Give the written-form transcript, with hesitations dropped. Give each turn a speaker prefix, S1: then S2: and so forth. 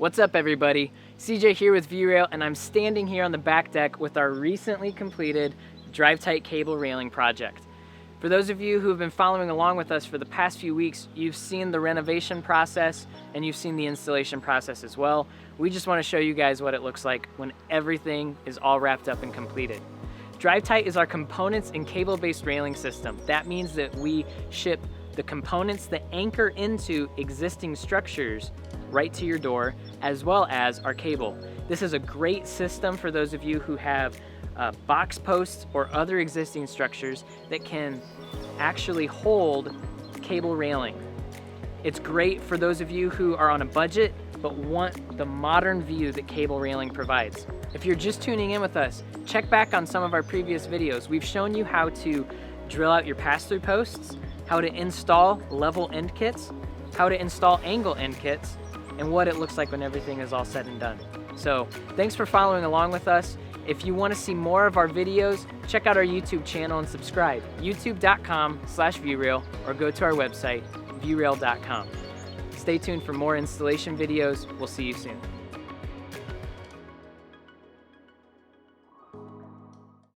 S1: What's up everybody? CJ here with Viewrail, and I'm standing here on the back deck with our recently completed DriveTite cable railing project. For those of you who have been following along with us for the past few weeks, you've seen the renovation process and you've seen the installation process as well. We just want to show you guys what it looks like when everything is all wrapped up and completed. DriveTite is our components and cable-based railing system. That means that we ship the components that anchor into existing structures right to your door, as well as our cable. This is a great system for those of you who have box posts or other existing structures that can actually hold cable railing. It's great for those of you who are on a budget but want the modern view that cable railing provides. If you're just tuning in with us, check back on some of our previous videos. We've shown you how to drill out your pass-through posts, how to install level end kits, how to install angle end kits, and what it looks like when everything is all said and done. So thanks for following along with us. If you want to see more of our videos, check out our YouTube channel and subscribe, youtube.com/viewrail, or go to our website, viewrail.com. Stay tuned for more installation videos. We'll see you soon.